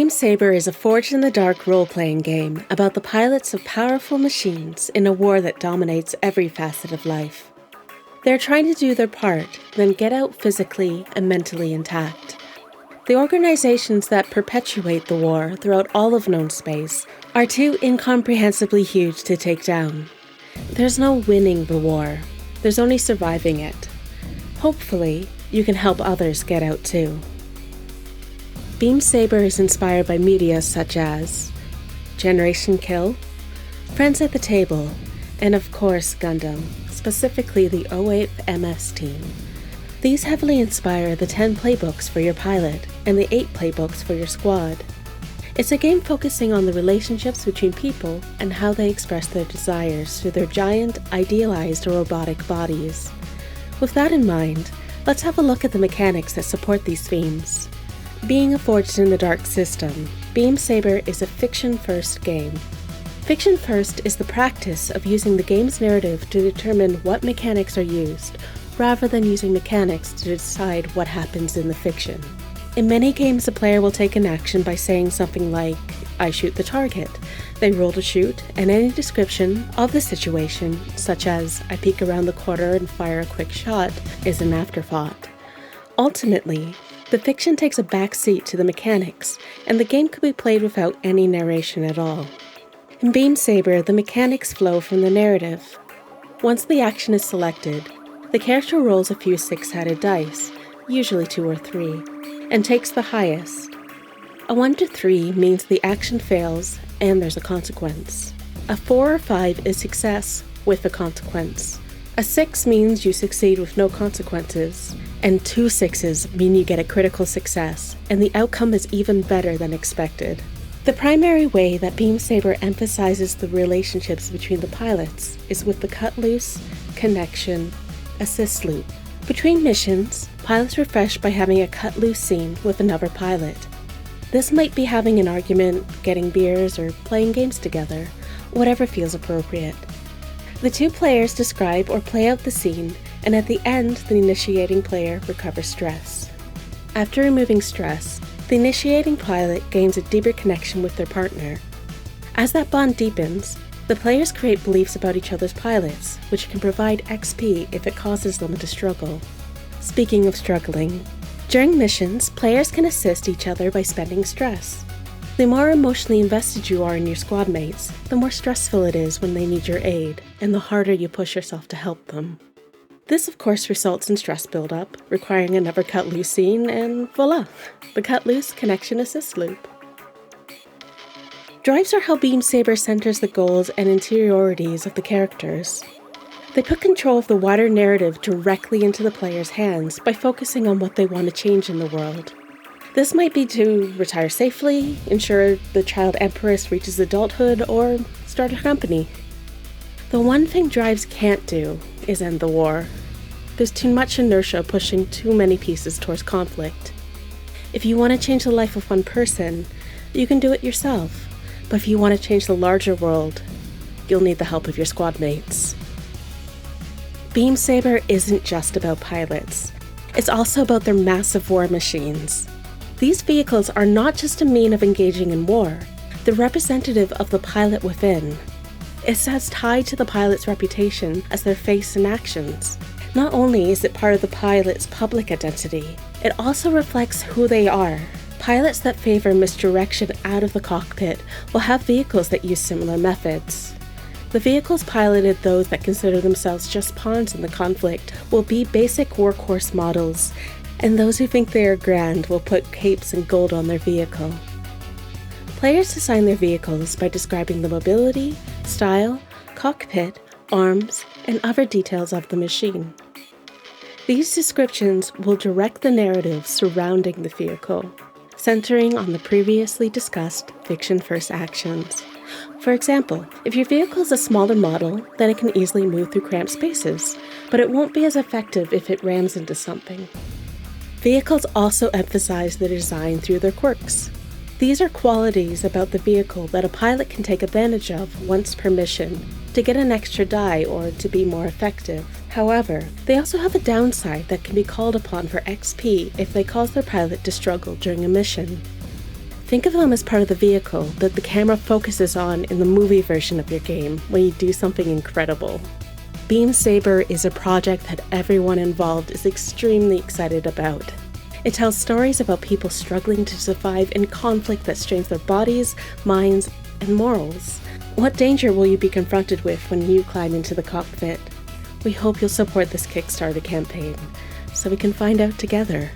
Saber is a forged-in-the-dark role-playing game about the pilots of powerful machines in a war that dominates every facet of life. They're trying to do their part, then get out physically and mentally intact. The organizations that perpetuate the war throughout all of known space are too incomprehensibly huge to take down. There's no winning the war, there's only surviving it. Hopefully, you can help others get out too. Saber is inspired by media such as Generation Kill, Friends at the Table, and of course Gundam, specifically the 08th MS team. These heavily inspire the 10 playbooks for your pilot and the 8 playbooks for your squad. It's a game focusing on the relationships between people and how they express their desires through their giant, idealized robotic bodies. With that in mind, let's have a look at the mechanics that support these themes. Being a forged-in-the-dark system, Saber is a fiction-first game. Fiction-first is the practice of using the game's narrative to determine what mechanics are used, rather than using mechanics to decide what happens in the fiction. In many games, the player will take an action by saying something like, "I shoot the target." They roll to shoot, and any description of the situation, such as, "I peek around the corner and fire a quick shot," is an afterthought. Ultimately, the fiction takes a back seat to the mechanics, and the game could be played without any narration at all. In Saber, the mechanics flow from the narrative. Once the action is selected, the character rolls a few 6-sided dice, usually 2 or 3, and takes the highest. A 1 to 3 means the action fails and there's a consequence. A 4 or 5 is success with a consequence. A 6 means you succeed with no consequences, and 2 6s mean you get a critical success, and the outcome is even better than expected. The primary way that Saber emphasizes the relationships between the pilots is with the cut-loose, connection, assist loop. Between missions, pilots refresh by having a cut-loose scene with another pilot. This might be having an argument, getting beers, or playing games together, whatever feels appropriate. The 2 players describe or play out the scene, and at the end, the initiating player recovers stress. After removing stress, the initiating pilot gains a deeper connection with their partner. As that bond deepens, the players create beliefs about each other's pilots, which can provide XP if it causes them to struggle. Speaking of struggling, during missions, players can assist each other by spending stress. The more emotionally invested you are in your squad mates, the more stressful it is when they need your aid, and the harder you push yourself to help them. This of course results in stress buildup, requiring another cut-loose scene, and voila, the cut-loose connection assist loop. Drives are how Saber centers the goals and interiorities of the characters. They put control of the wider narrative directly into the player's hands by focusing on what they want to change in the world. This might be to retire safely, ensure the child empress reaches adulthood, or start a company. The one thing Drives can't do is end the war. There's too much inertia pushing too many pieces towards conflict. If you want to change the life of one person, you can do it yourself. But if you want to change the larger world, you'll need the help of your squad mates. Saber isn't just about pilots. It's also about their massive war machines. These vehicles are not just a mean of engaging in war, they're representative of the pilot within. It's as tied to the pilot's reputation as their face and actions. Not only is it part of the pilot's public identity, it also reflects who they are. Pilots that favor misdirection out of the cockpit will have vehicles that use similar methods. The vehicles piloted those that consider themselves just pawns in the conflict will be basic workhorse models, and those who think they are grand will put capes and gold on their vehicle. Players design their vehicles by describing the mobility, style, cockpit, arms, and other details of the machine. These descriptions will direct the narrative surrounding the vehicle, centering on the previously discussed fiction-first actions. For example, if your vehicle is a smaller model, then it can easily move through cramped spaces, but it won't be as effective if it rams into something. Vehicles also emphasize their design through their quirks. These are qualities about the vehicle that a pilot can take advantage of once per mission to get an extra die or to be more effective. However, they also have a downside that can be called upon for XP if they cause their pilot to struggle during a mission. Think of them as part of the vehicle that the camera focuses on in the movie version of your game when you do something incredible. Beam Saber is a project that everyone involved is extremely excited about. It tells stories about people struggling to survive in conflict that strains their bodies, minds, and morals. What danger will you be confronted with when you climb into the cockpit? We hope you'll support this Kickstarter campaign so we can find out together.